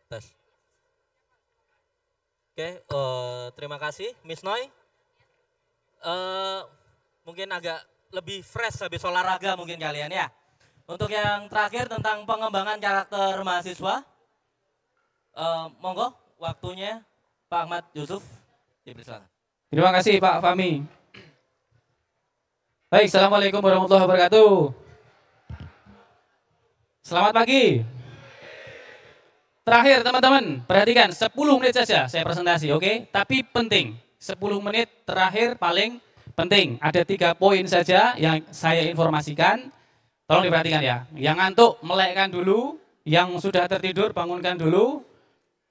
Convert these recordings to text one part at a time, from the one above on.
Tes. Oke, terima kasih Miss Noi. Eh, Mungkin agak lebih fresh habis olahraga mungkin kalian ya. Untuk yang terakhir tentang pengembangan karakter mahasiswa, monggo waktunya Pak Ahmad Yusuf dipersilakan. Terima kasih Pak Fahmi. Baik, Assalamualaikum warahmatullahi wabarakatuh. Selamat pagi. Terakhir teman-teman, perhatikan 10 menit saja saya presentasi, oke? Tapi penting, 10 menit terakhir paling penting. Ada 3 poin saja yang saya informasikan. Tolong diperhatikan ya. Yang ngantuk melekkan dulu, yang sudah tertidur bangunkan dulu.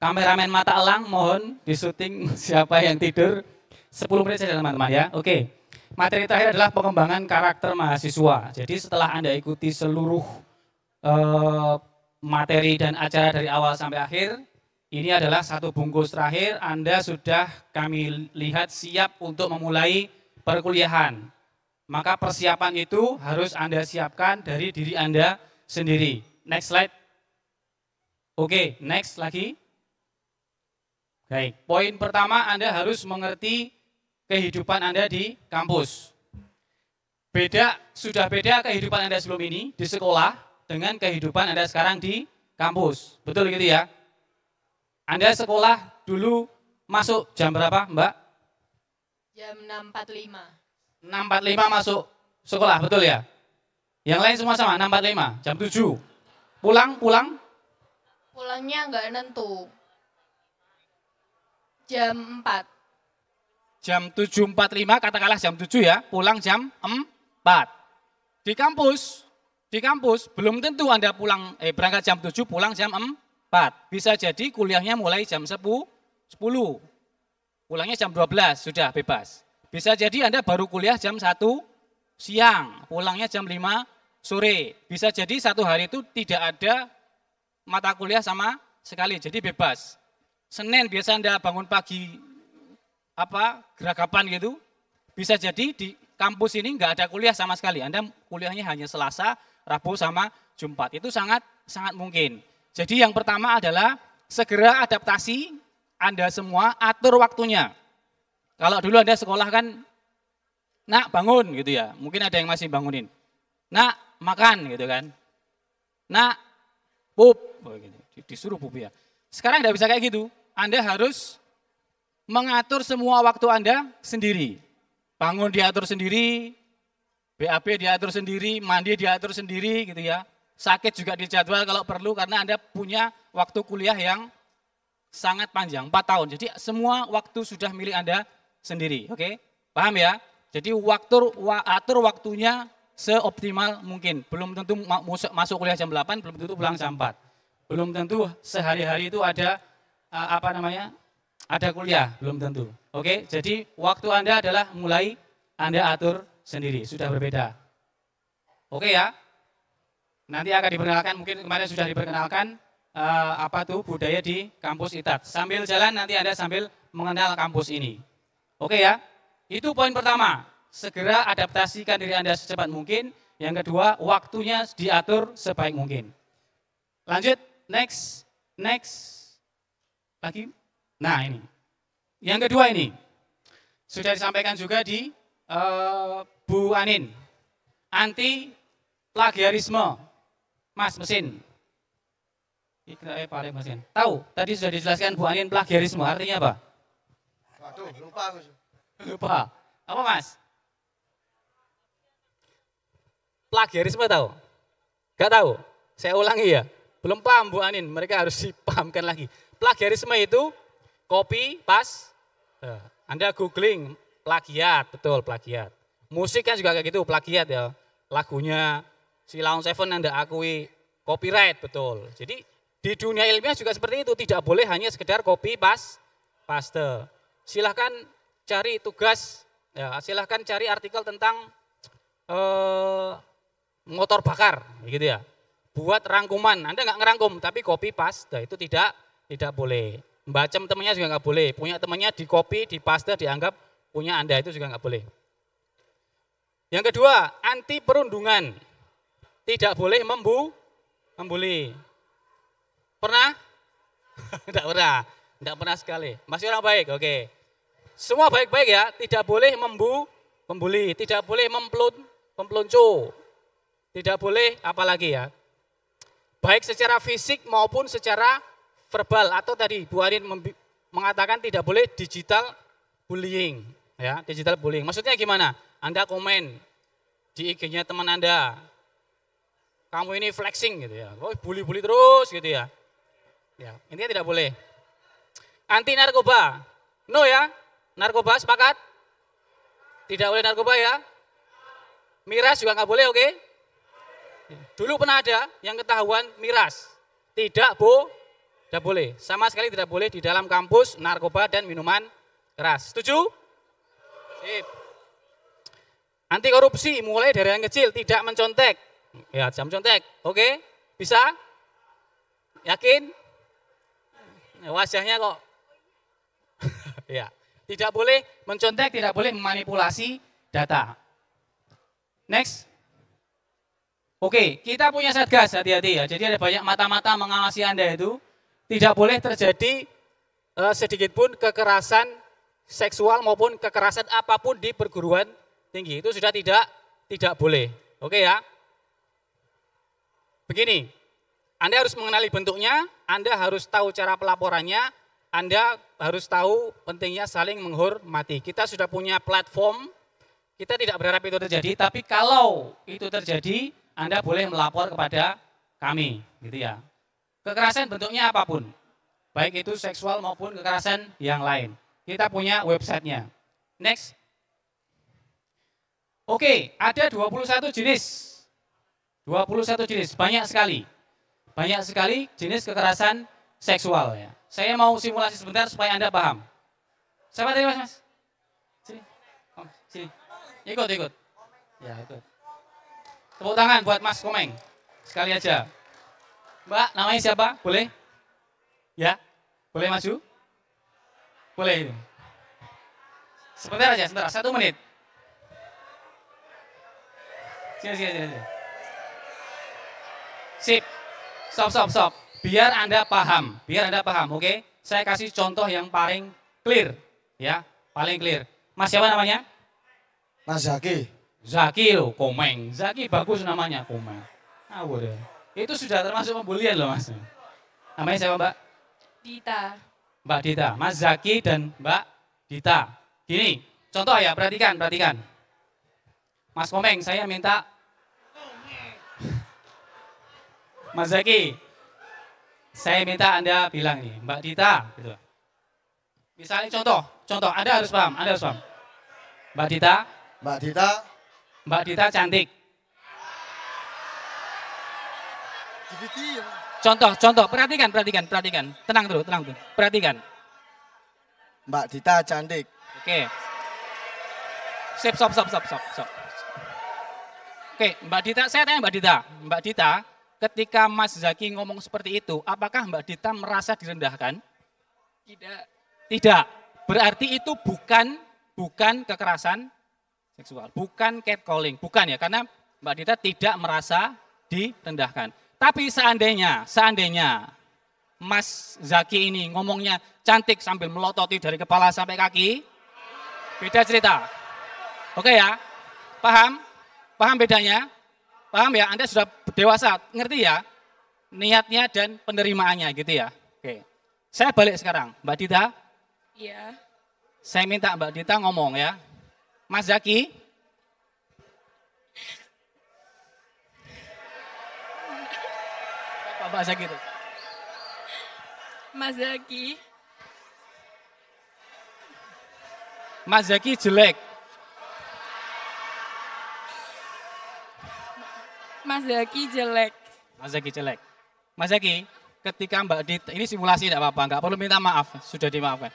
Kameramen mata elang mohon disuting siapa yang tidur. 10 menit saja teman-teman ya, oke. Materi terakhir adalah pengembangan karakter mahasiswa. Jadi setelah Anda ikuti seluruh materi dan acara dari awal sampai akhir, ini adalah satu bungkus terakhir, Anda sudah kami lihat siap untuk memulai perkuliahan. Maka persiapan itu harus Anda siapkan dari diri Anda sendiri. Next slide. Oke, next lagi. Baik, poin pertama Anda harus mengerti kehidupan Anda di kampus. Sudah beda kehidupan Anda sebelum ini di sekolah dengan kehidupan Anda sekarang di kampus. Betul gitu ya? Anda sekolah dulu masuk jam berapa, Mbak? Jam 6.45. 6.45 masuk sekolah, betul ya? Yang lain semua sama, 6.45, jam 7. Pulang? Pulangnya nggak nentu. Jam 4. Jam 7.45, katakanlah jam 7 ya, pulang jam 4. Di kampus belum tentu Anda berangkat jam 7, pulang jam 4. Bisa jadi kuliahnya mulai jam 10. Pulangnya jam 12, sudah bebas. Bisa jadi Anda baru kuliah jam 1 siang, pulangnya jam 5 sore. Bisa jadi satu hari itu tidak ada mata kuliah sama sekali, jadi bebas. Senin biasa Anda bangun pagi geragapan gitu. Bisa jadi di kampus ini nggak ada kuliah sama sekali. Anda kuliahnya hanya Selasa, Rabu sama Jumat. Itu sangat mungkin. Jadi yang pertama adalah segera adaptasi Anda semua, atur waktunya. Kalau dulu Anda sekolah kan, nak bangun gitu ya, mungkin ada yang masih bangunin. Nak makan gitu kan. Nak pup, gitu. Disuruh pup ya. Sekarang tidak bisa kayak gitu. Anda harus mengatur semua waktu Anda sendiri. Bangun diatur sendiri, BAB diatur sendiri, mandi diatur sendiri gitu ya. Sakit juga dijadwal kalau perlu karena Anda punya waktu kuliah yang sangat panjang, 4 tahun. Jadi semua waktu sudah milik Anda sendiri, oke? Paham ya? Jadi atur waktunya seoptimal mungkin. Belum tentu masuk kuliah jam 8, belum tentu pulang jam 4. Belum tentu sehari-hari itu ada ada kuliah, belum tentu. Oke, jadi waktu Anda adalah mulai Anda atur sendiri, sudah berbeda. Oke ya, nanti akan diperkenalkan, mungkin kemarin sudah diperkenalkan budaya di kampus ITAT. Sambil jalan nanti Anda sambil mengenal kampus ini. Oke ya, itu poin pertama, segera adaptasikan diri Anda secepat mungkin. Yang kedua, waktunya diatur sebaik mungkin. Lanjut, next lagi. Nah ini, yang kedua ini sudah disampaikan juga di Bu Anin, anti plagiarisme, Mas mesin. Mesin. Tahu? Tadi sudah dijelaskan Bu Anin plagiarisme artinya apa? Waduh, lupa. Lupa. Apa Mas? Plagiarisme tahu? Gak tahu? Saya ulangi ya. Belum paham Bu Anin, mereka harus dipahamkan lagi. Plagiarisme itu copy, paste. Anda googling plagiat, betul plagiat. Musik kan juga kayak gitu, plagiat ya. Lagunya si Lawn Seven Anda akui copyright, betul. Jadi di dunia ilmiah juga seperti itu, tidak boleh hanya sekedar copy, paste. Silahkan cari tugas, ya, silahkan cari artikel tentang motor bakar, gitu ya. Buat rangkuman, Anda nggak ngerangkum, tapi copy paste itu tidak boleh. Membacem temannya juga nggak boleh, punya temannya di copy, di paste, dianggap punya Anda, itu juga nggak boleh. Yang kedua, anti perundungan, tidak boleh membuli. Pernah Tidak pernah sekali. Masih orang baik, oke. Semua baik-baik ya, tidak boleh membuli, tidak boleh mempelonco, tidak boleh apalagi ya. Baik secara fisik maupun secara verbal atau tadi Bu Arin mengatakan tidak boleh digital bullying, ya, digital bullying. Maksudnya gimana? Anda komen di IG-nya teman Anda, kamu ini flexing gitu ya, oh, bully-bully terus gitu ya. Ya, intinya tidak boleh. Anti narkoba, no ya, narkoba sepakat? Tidak boleh narkoba ya. Miras juga nggak boleh, oke? Dulu pernah ada yang ketahuan miras, tidak boleh, sama sekali tidak boleh di dalam kampus narkoba dan minuman keras. Setuju? Sip. Anti korupsi mulai dari yang kecil, tidak mencontek. Ya, jangan mencontek. Oke? Bisa? Yakin? Wajahnya kok. Ya, tidak boleh mencontek, Tidak boleh memanipulasi data. Next. Oke, kita punya Satgas, hati-hati ya. Jadi ada banyak mata-mata mengawasi Anda itu. tidak boleh terjadi sedikit pun kekerasan seksual maupun kekerasan apapun di perguruan tinggi. Itu sudah tidak boleh. Oke ya. Begini, Anda harus mengenali bentuknya, Anda harus tahu cara pelaporannya, Anda harus tahu pentingnya saling menghormati. Kita sudah punya platform, kita tidak berharap itu terjadi, tapi kalau itu terjadi, Anda boleh melapor kepada kami, gitu ya. Kekerasan bentuknya apapun, baik itu seksual maupun kekerasan yang lain. Kita punya websitenya. Next. Oke, ada 21 jenis. 21 jenis, banyak sekali. Banyak sekali jenis kekerasan seksual ya. Saya mau simulasi sebentar supaya Anda paham. Siapa tadi Mas? Sini. Oh, sini. Ikut. Ya, ikut. Tepuk tangan buat Mas Komeng. Sekali aja. Mbak, namanya siapa? Boleh? Ya? Boleh maju? Boleh. Sebentar aja, sebentar. 1 menit. Sini. Sip. Stop. Biar Anda paham, oke? Saya kasih contoh yang paling clear, ya, paling clear. Mas siapa namanya? Mas Zaki. Zaki loh, Komeng. Zaki bagus namanya, Komeng. Ah, boleh. Itu sudah termasuk pembulian loh Mas. Namanya siapa Mbak? Dita. Mbak Dita. Mas Zaki dan Mbak Dita. Gini, contoh ya, perhatikan. Mas Komeng, saya minta. Mas Zaki, saya minta Anda bilang nih, Mbak Dita. Gitu. Misalnya contoh, Anda harus paham. Mbak Dita cantik. Contoh, perhatikan. Tenang dulu. Perhatikan. Mbak Dita cantik. Oke. Sip, stop. Oke, Mbak Dita, saya tanya Mbak Dita, ketika Mas Zaki ngomong seperti itu, apakah Mbak Dita merasa direndahkan? Tidak. Berarti itu bukan kekerasan seksual, bukan catcalling, bukan ya, karena Mbak Dita tidak merasa direndahkan. Tapi seandainya Mas Zaki ini ngomongnya cantik sambil melototi dari kepala sampai kaki, beda cerita. Oke ya, paham bedanya? Paham ya, Anda sudah dewasa, ngerti ya? Niatnya dan penerimaannya gitu ya. Oke, saya balik sekarang, Mbak Dita. Iya. Saya minta Mbak Dita ngomong ya. Mas Zaki. Apa Mbak Zaki itu? Mas Zaki jelek. Mas Zaki, ketika Mbak Dita, ini simulasi tidak apa-apa, nggak perlu minta maaf, sudah dimaafkan.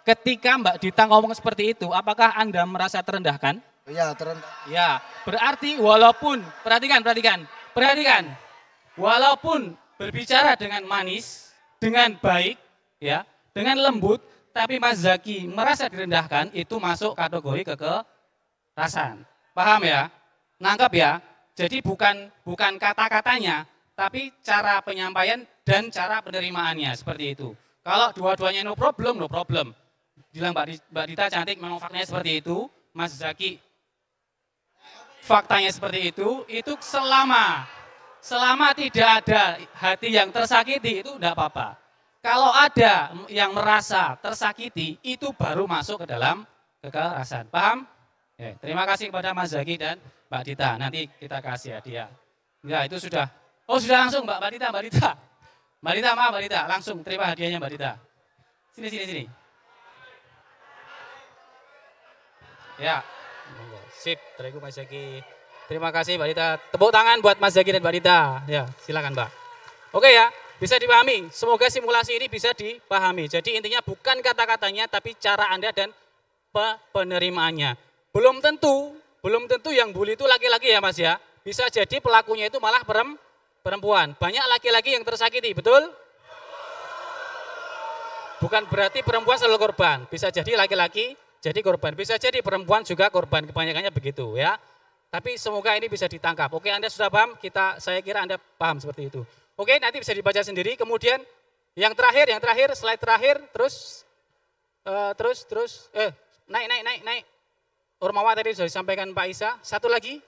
Ketika Mbak Dita ngomong seperti itu, apakah Anda merasa terendahkan? Iya, terendah. Ya, berarti walaupun, perhatikan. Walaupun berbicara dengan manis, dengan baik, ya, dengan lembut, tapi Mas Zaki merasa direndahkan, itu masuk kategori kekerasan. Paham ya? Nangkep ya? Jadi bukan kata-katanya, tapi cara penyampaian dan cara penerimaannya, seperti itu. Kalau dua-duanya no problem, no problem. Bilang Mbak Dita cantik, memang faktanya seperti itu. Mas Zaki faktanya seperti itu selama tidak ada hati yang tersakiti itu tidak apa-apa. Kalau ada yang merasa tersakiti, itu baru masuk ke dalam kekerasan. Paham? Terima kasih kepada Mas Zaki dan Mbak Dita. Nanti kita kasih hadiah. Ya, itu sudah. Oh, sudah langsung Mbak Dita. Mbak Dita, maaf Mbak Dita. Langsung terima hadiahnya Mbak Dita. Sini. Ya. Sip, terigu Mas Zaki. Terima kasih Mbak Dita. Tepuk tangan buat Mas Zaki dan Mbak Dita. Ya, silakan Mbak. Oke ya, bisa dipahami. Semoga simulasi ini bisa dipahami. Jadi intinya bukan kata-katanya, tapi cara Anda dan penerimaannya. Belum tentu yang bully itu laki-laki ya Mas ya. Bisa jadi pelakunya itu malah perempuan. Banyak laki-laki yang tersakiti, betul? Bukan berarti perempuan selalu korban. Bisa jadi laki-laki jadi korban, bisa jadi perempuan juga korban, kebanyakannya begitu ya. Tapi semoga ini bisa ditangkap. Oke, Anda sudah paham? Saya kira Anda paham seperti itu. Oke, nanti bisa dibaca sendiri. Kemudian yang terakhir, slide terakhir, terus naik. Ormawa tadi sudah disampaikan Pak Isa. Satu lagi.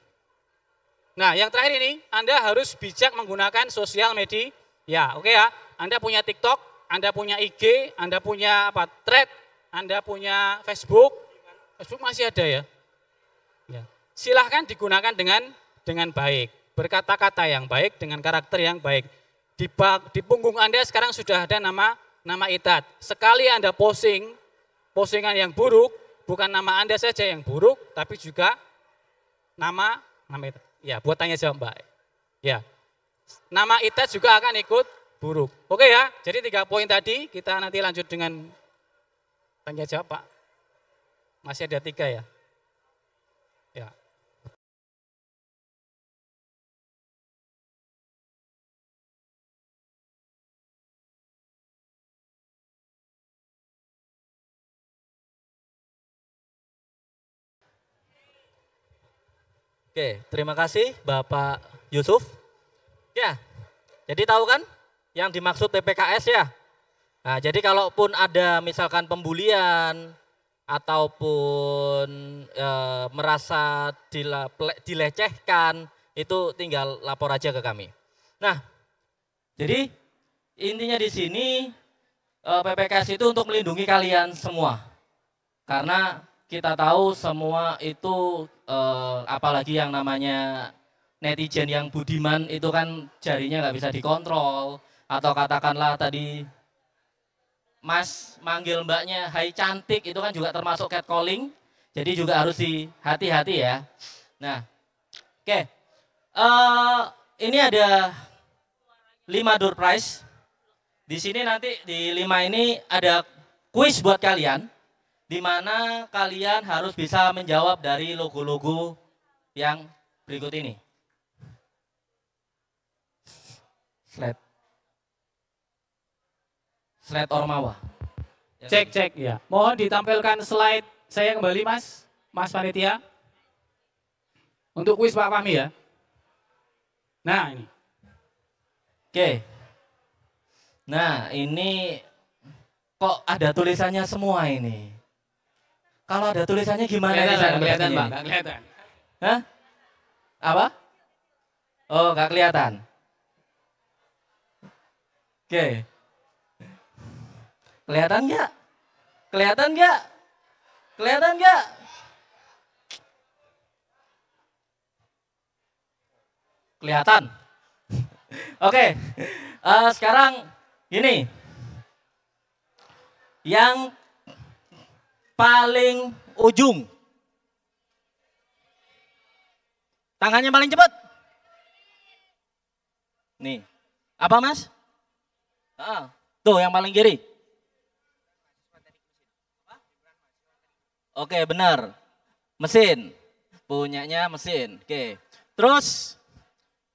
Nah, yang terakhir ini Anda harus bijak menggunakan sosial media. Ya, oke ya. Anda punya TikTok, Anda punya IG, Anda punya Thread, Anda punya Facebook masih ada ya. Silahkan digunakan dengan baik, berkata-kata yang baik, dengan karakter yang baik. Di punggung Anda sekarang sudah ada nama Itat. Sekali Anda postingan yang buruk, bukan nama Anda saja yang buruk, tapi juga nama Itat. Ya, buat tanya jawab Mbak. Ya, nama Itat juga akan ikut buruk. Oke ya, jadi 3 poin tadi kita nanti lanjut dengan tanya jawab Pak. Masih ada 3 ya. Ya. Oke, terima kasih Bapak Yusuf. Ya, jadi tahu kan yang dimaksud PPKS ya? Nah, jadi kalaupun ada misalkan pembulian ataupun merasa dilecehkan, itu tinggal lapor aja ke kami. Nah, jadi intinya di sini PPKS itu untuk melindungi kalian semua. Karena kita tahu semua itu apalagi yang namanya netizen yang budiman itu kan jarinya nggak bisa dikontrol, atau katakanlah tadi Mas manggil mbaknya hai cantik, itu kan juga termasuk catcalling, jadi juga harus hati-hati ya. Nah, oke, ini ada 5 door prize. Di sini nanti di 5 ini ada kuis buat kalian, di mana kalian harus bisa menjawab dari logo-logo yang berikut ini. Slide Ormawa. Cek ya. Mohon ditampilkan slide saya kembali Mas Panitia. Untuk kuis Pak Fahmi ya. Nah ini. Oke. Nah ini kok ada tulisannya semua ini. Kalau ada tulisannya gimana? Kelihatan Pak, nggak kelihatan. Hah? Apa? Oh, nggak kelihatan. Oke. Kelihatan nggak? Kelihatan nggak? Kelihatan nggak? Kelihatan. Oke. Sekarang gini. Yang paling ujung. Tangannya paling cepat. Nih. Apa Mas? Tuh yang paling kiri. Oke, benar. Mesin. Punyanya mesin. Oke. Terus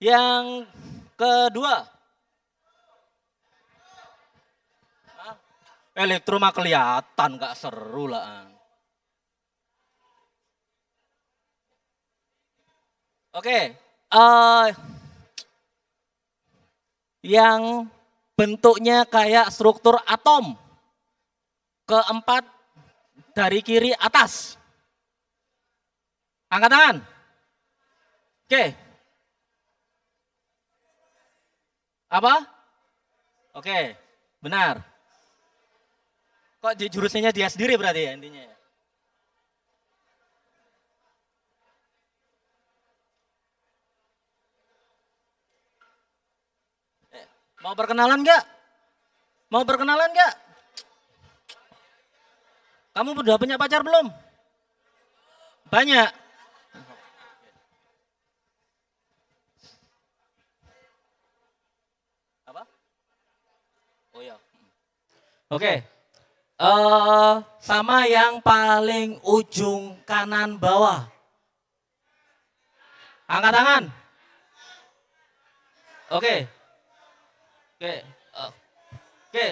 yang kedua. Elektro mah kelihatan, gak seru lah. Oke. Yang bentuknya kayak struktur atom. Keempat dari kiri atas. Angkat tangan. Oke. Apa? Oke, benar. Kok di jurusnya dia sendiri berarti ya intinya ya? Mau perkenalan nggak? Mau perkenalan nggak? Kamu udah punya pacar belum? Banyak. Apa? Oh ya. Oke. Sama yang paling ujung kanan bawah. Angkat tangan. Oke. Oke. Oke.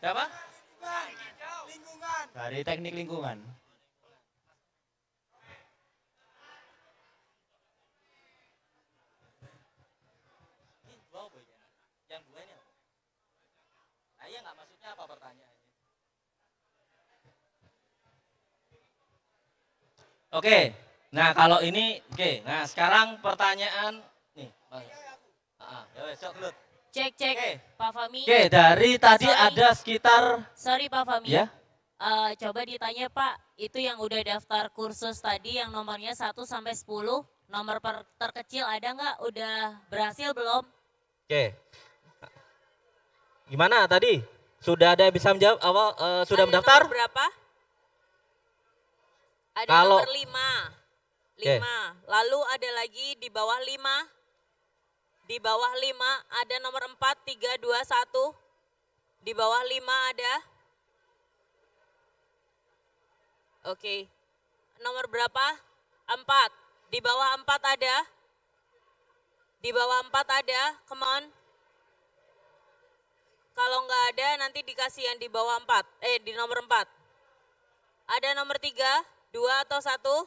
Siapa? Dari teknik lingkungan. Yang dua ini apa? Nah, iya nggak maksudnya apa pertanyaannya? Oke, nah kalau ini, oke, nah sekarang pertanyaan nih. Ya wes, sok gelut. Cek, cek, Oke. Pak Fahmi. Oke, dari tadi Sorry. ada sekitar, Sorry Pak Fahmi. ya, Coba ditanya Pak, itu yang udah daftar kursus tadi yang nomornya 1 sampai 10, nomor terkecil ada nggak? Udah berhasil belum? oke. Gimana tadi? Sudah ada yang bisa menjawab? Sudah Ada mendaftar? nomor berapa? Ada Kalau- nomor 5. Oke. 5. Lalu ada lagi di bawah 5. Di bawah 5 ada nomor 4, 3, 2, 1. Di bawah 5 ada. Oke. Nomor berapa? 4. Di bawah 4 ada. Di bawah 4 ada. Come on. Kalau nggak ada nanti dikasih yang di bawah 4. Di nomor 4. Ada nomor 3, 2 atau 1?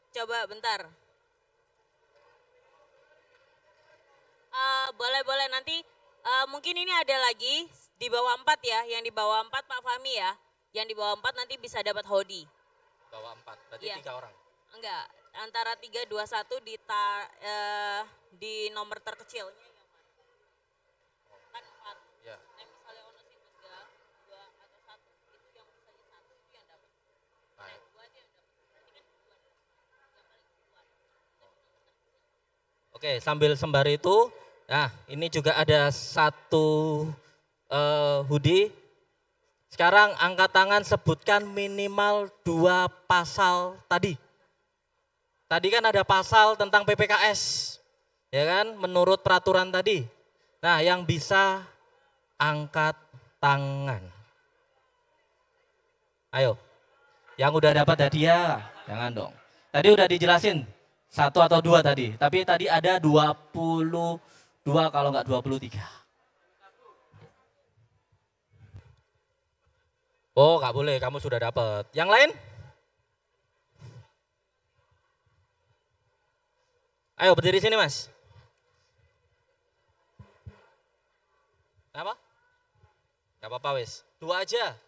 Coba bentar. Boleh nanti mungkin ini ada lagi di bawah 4 ya, yang di bawah 4 Pak Fahmi ya. Yang di bawah 4 nanti bisa dapat hoodie. Bawah 4, berarti Iya. 3 orang. Enggak, antara 3, 2, 1 di nomor terkecilnya yang mana? Kan 4. Ya. Misalnya ono sing 3, 2 atau 1 itu yang misalnya 1 itu yang dapat. Baik. 2 dia yang dapat. Berarti kan duluan. Yang paling duluan. Oke, sambil sembari itu, nah ini juga ada satu hoodie. Sekarang angkat tangan sebutkan minimal 2 pasal tadi. Tadi kan ada pasal tentang PPKS, ya kan, menurut peraturan tadi. Nah, yang bisa angkat tangan. Ayo, yang udah dapat hadiah, jangan dong. Tadi udah dijelasin, 1 atau 2 tadi, tapi tadi ada 22 kalau nggak 23. Oh, nggak boleh, kamu sudah dapat. Yang lain? Ayo berdiri sini, Mas. Apa? Gak apa-apa, wis. 2 aja.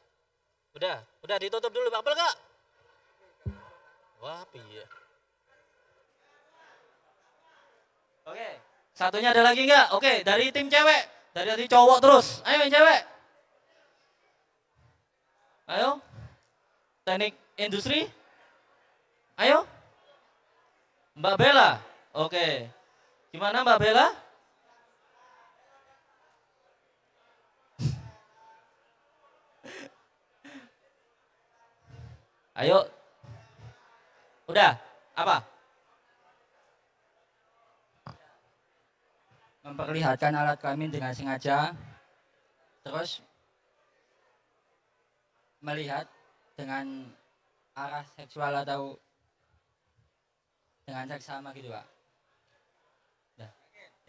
Udah ditutup dulu, apel Kak? Wah, iya. Oke, satunya ada lagi nggak? Oke, dari tim cewek, dari tim cowok terus. Ayo yang cewek. Ayo, teknik industri. Ayo, Mbak Bella. Oke, gimana Mbak Bella? Ayo, udah, apa? Memperlihatkan alat kelamin dengan sengaja, terus melihat dengan arah seksual atau dengan seks sama gitu Pak.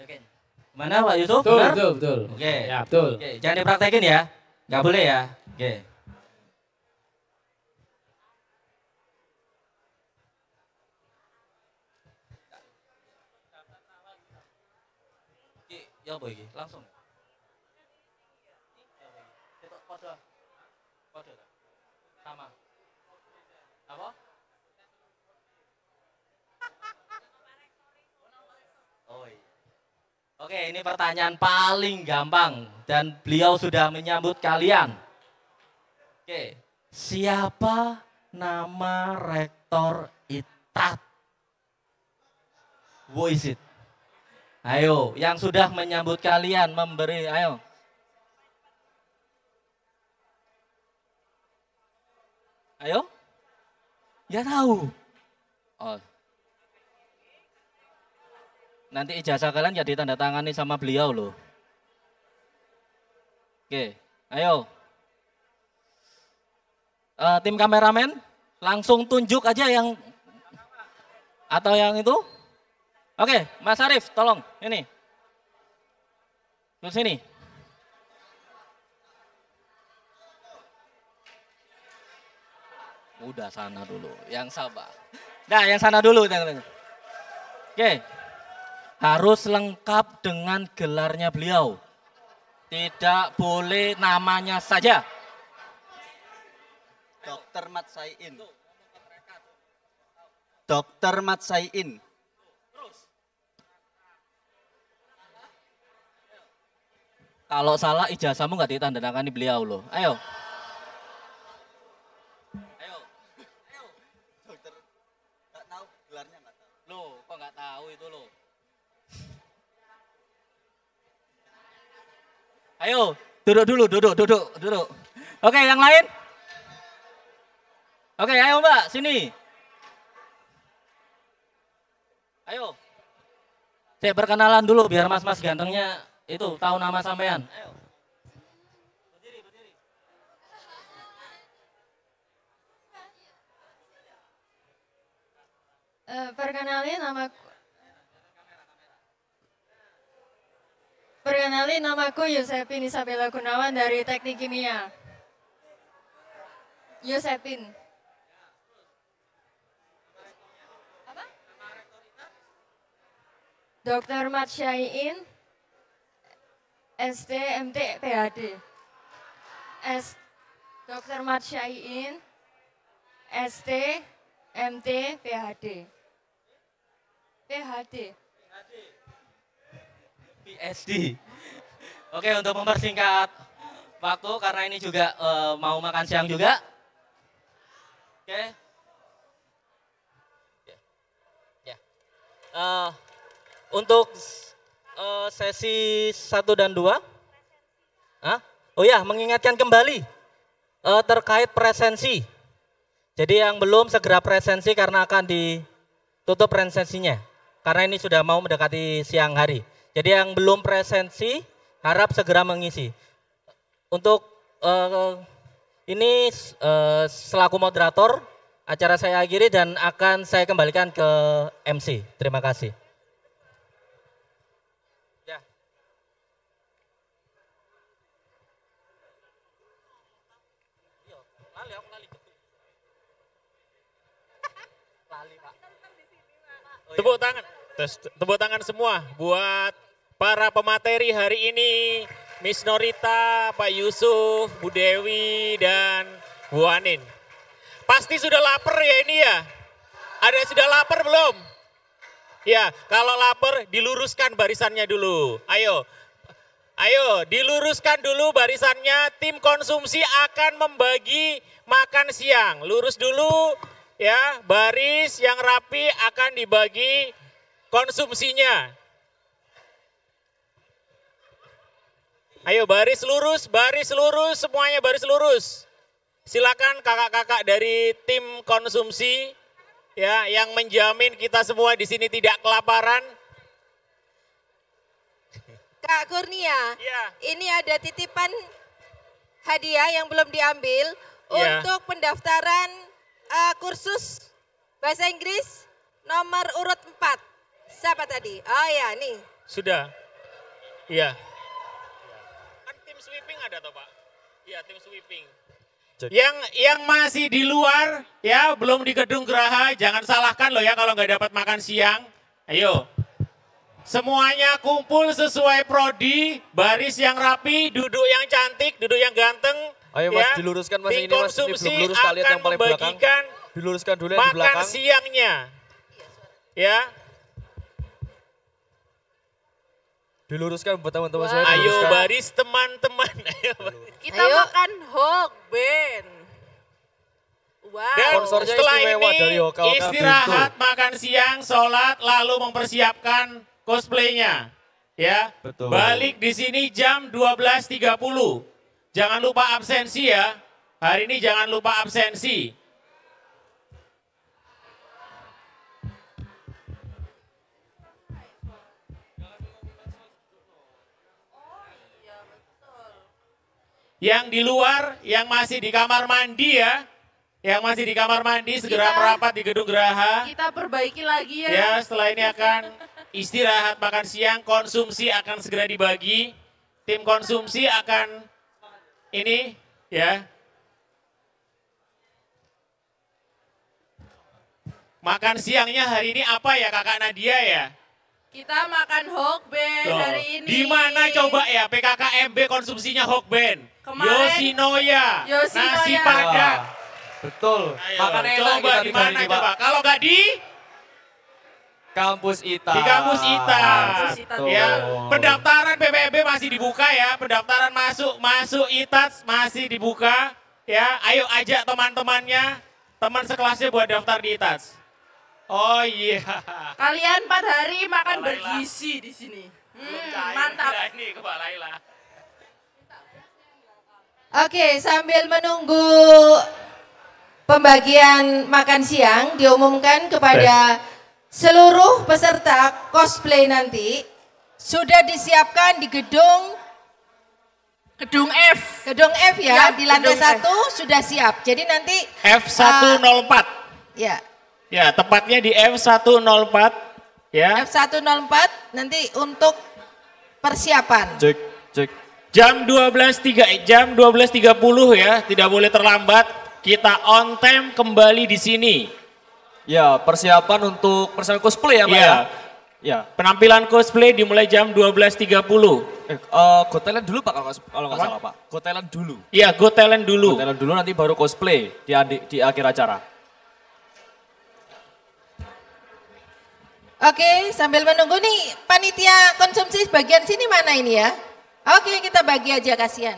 Oke. Mana Pak Yusuf? Betul, Benar? betul, betul. Oke. Ya, betul. Oke, jangan dipraktekin ya. Nggak boleh ya. Oke. Ya apa iki? Langsung. Kode. Sama. Apa? Oh iya. Oke, ini pertanyaan paling gampang dan beliau sudah menyambut kalian. Oke, siapa nama rektor ITAT? Who is it? Ayo, yang sudah menyambut kalian memberi, ayo. Ayo? Ya tahu. Oh. Nanti ijazah kalian ya ditandatangani sama beliau loh. Oke, ayo. Tim kameramen, langsung tunjuk aja yang atau yang itu. Oke, Mas Arif, tolong ini. Ke sini. Udah sana dulu, yang sabar. Nah, yang sana dulu. Oke, harus lengkap dengan gelarnya beliau. Tidak boleh namanya saja. Dr. Mat Saiin. Dr. Mat Saiin. Kalau salah ijazahmu nggak ditandatangani beliau loh. Ayo. Dokter, nggak tahu gelarnya nggak tahu. Loh, kok nggak tahu itu loh. Ayo, duduk dulu, duduk. Oke, yang lain? Oke, ayo Mbak, sini. Ayo. Saya perkenalan dulu biar mas-mas gantengnya itu tahu nama sampean. Ayo. Perkenalin namaku Yosepin Isabella Gunawan dari Teknik Kimia. Yosepin. Apa? Dr. Mat Saiin, SD, MT, PhD. Dr. Mat Saiin, SD, MT, PhD. PSD. Oke, untuk mempersingkat waktu karena ini juga mau makan siang juga. Oke. Ya. Untuk sesi 1 dan 2. Oh ya, mengingatkan kembali terkait presensi. Jadi yang belum segera presensi karena akan ditutup presensinya. Karena ini sudah mau mendekati siang hari. Jadi yang belum presensi harap segera mengisi. Untuk ini selaku moderator acara saya akhiri dan akan saya kembalikan ke MC. Terima kasih. Ya. Tepuk tangan. Tepuk tangan semua buat para pemateri hari ini, Miss Norita, Pak Yusuf, Bu Dewi, dan Bu Anin. Pasti sudah lapar ya ini ya? Ada yang sudah lapar belum? Ya, kalau lapar diluruskan barisannya dulu. Ayo, diluruskan dulu barisannya. Tim konsumsi akan membagi makan siang. Lurus dulu ya, baris yang rapi akan dibagi konsumsinya. Ayo baris lurus, semuanya baris lurus. Silakan kakak-kakak dari tim konsumsi ya yang menjamin kita semua di sini tidak kelaparan. Kak Kurnia, ya. Ini ada titipan hadiah yang belum diambil ya. Untuk pendaftaran kursus bahasa Inggris nomor urut 4. Siapa tadi? Oh ya, nih. Sudah. Iya. Kan tim sweeping ada toh Pak? Iya tim sweeping. Yang masih di luar ya belum di gedung Geraha jangan salahkan loh ya kalau nggak dapat makan siang. Ayo. Semuanya kumpul sesuai prodi, baris yang rapi, duduk yang cantik, duduk yang ganteng. Ayo Mas diluruskan Mas ini Mas, ini belum lurus kalian yang paling belakang. Diluruskan dulu yang di belakang. Makan siangnya. Ya. Diluruskan buat teman-teman saya. Ayo baris teman-teman. Kita makan hokben. Wow. Dan sponsornya setelah istimewa ini dari Hoka-Hoka istirahat, Bento. makan siang, sholat, lalu mempersiapkan cosplaynya. Ya. Betul. Balik di sini jam 12.30. Jangan lupa absensi ya. Hari ini jangan lupa absensi. Yang di luar, yang masih di kamar mandi ya. Yang masih di kamar mandi segera merapat di gedung Geraha. Kita perbaiki lagi ya. Ya, setelah ini akan istirahat makan siang, konsumsi akan segera dibagi. Tim konsumsi akan ini ya. Makan siangnya hari ini apa ya Kakak Nadia ya? Kita makan hokben hari ini. Di mana coba ya PKKMB konsumsinya hokben? Kemarin, Yoshinoya, nasi padang. Betul. Ayo, Makan enak coba kita di mana ini, coba? Pak. Kalau nggak di Kampus ITA. Di kampus ITA. Betul. Ya, pendaftaran PPMB masih dibuka ya, pendaftaran masuk ITAS masih dibuka ya. Ayo ajak teman-temannya, teman sekelasnya buat daftar di ITAS. Oh iya. Kalian 4 hari makan bergizi di sini. Mantap. Gila, ini Kak Laila. Oke, sambil menunggu pembagian makan siang diumumkan kepada seluruh peserta cosplay nanti sudah disiapkan di gedung F. Gedung F ya, di lantai gedung 1 sudah siap. Jadi nanti F104. Ya. Ya, tepatnya di F104 ya. F104 nanti untuk persiapan. Cek. Jam 12.30 ya, tidak boleh terlambat. Kita on time kembali di sini. Ya, persiapan untuk persiapan cosplay ya, Pak ya. Ya. Penampilan cosplay dimulai jam 12.30. Go talent dulu Pak kalau nggak salah Pak. Go talent dulu. Iya, go talent dulu. Go talent dulu nanti baru cosplay di akhir acara. Oke, sambil menunggu nih panitia konsumsi bagian sini mana ini ya? Oke, kita bagi aja kasihan.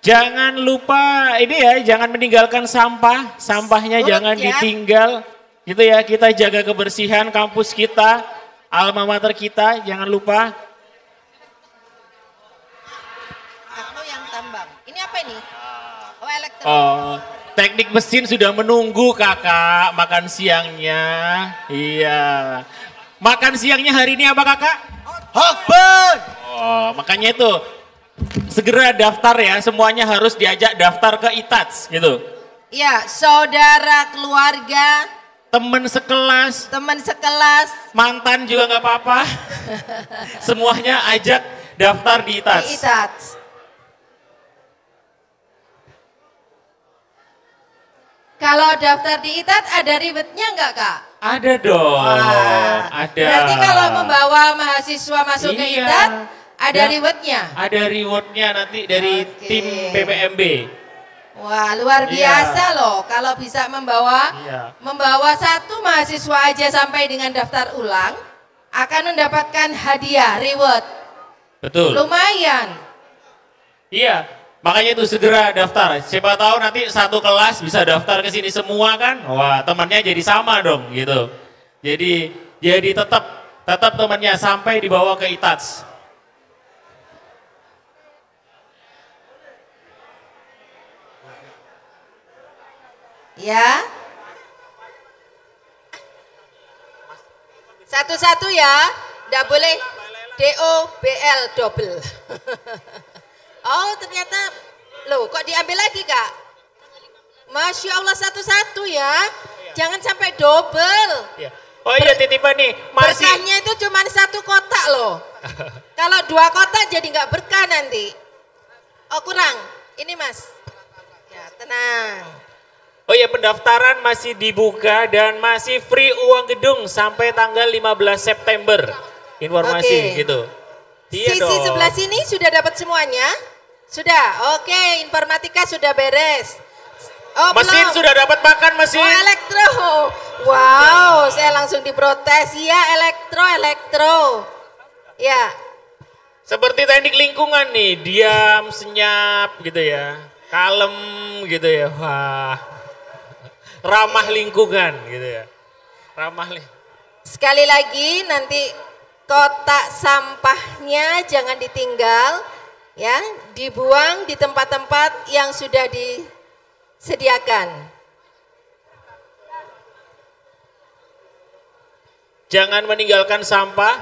Jangan lupa ini ya, jangan meninggalkan sampah. Sampahnya jangan ditinggal. Gitu ya, kita jaga kebersihan kampus kita, alma mater kita, jangan lupa. Aku yang tambang. Ini apa ini? Oh, elektro. Oh, teknik mesin sudah menunggu Kakak makan siangnya. Iya. Makan siangnya hari ini apa Kakak? Hokben. Oh, makanya itu segera daftar ya, semuanya harus diajak daftar ke ITATS gitu. Ya, saudara, keluarga, teman sekelas, mantan juga nggak apa-apa. Semuanya ajak daftar di ITATS. Di ITATS. Kalau daftar di ITATS ada ribetnya nggak Kak? Ada dong, ada. Berarti kalau membawa mahasiswa masuk ke ITATS ada rewardnya? Ada rewardnya nanti dari tim PPMB. Wah, luar biasa loh kalau bisa membawa satu mahasiswa aja sampai dengan daftar ulang akan mendapatkan hadiah reward. Betul. Lumayan. Iya, makanya itu segera daftar. Siapa tahu nanti satu kelas bisa daftar ke sini semua kan? Wah, temannya jadi sama dong gitu. Jadi tetap temannya sampai dibawa ke ITATS. Ya. Satu-satu ya, enggak boleh DOBL double. Oh, ternyata loh kok diambil lagi, Kak? Masya Allah satu-satu ya. Jangan sampai double. Ya. Oh iya titipan nih. Masih. Berkahnya itu cuma 1 kotak loh. Kalau 2 kotak jadi nggak berkah nanti. Oh kurang. Ini Mas. Ya tenang. Oh iya pendaftaran masih dibuka dan masih free uang gedung sampai tanggal 15 September. Informasi gitu. Iya Sisi dong. sebelah sini sudah dapat semuanya? Sudah. Oke, informatika sudah beres. Oh, Mesin belum. sudah dapat makan mesin. Oh, elektro. Wow, saya langsung diprotes. Ya, elektro. Ya. Seperti teknik lingkungan nih, diam, senyap gitu ya. Kalem gitu ya. Wah. Ramah lingkungan gitu ya. Sekali lagi nanti kotak sampahnya jangan ditinggal ya, dibuang di tempat-tempat yang sudah disediakan. Jangan meninggalkan sampah.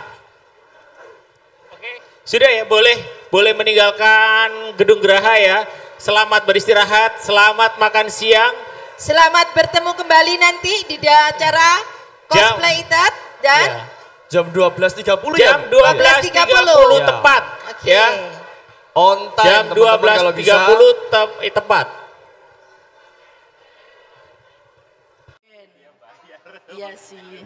Oke, sudah ya, boleh meninggalkan gedung Geraha ya. Selamat beristirahat, selamat makan siang. Selamat bertemu kembali nanti di acara cosplay Itat dan jam 12.30 jam 12.30 tepat ya. On time jam 12.30 tepat. Iya sih.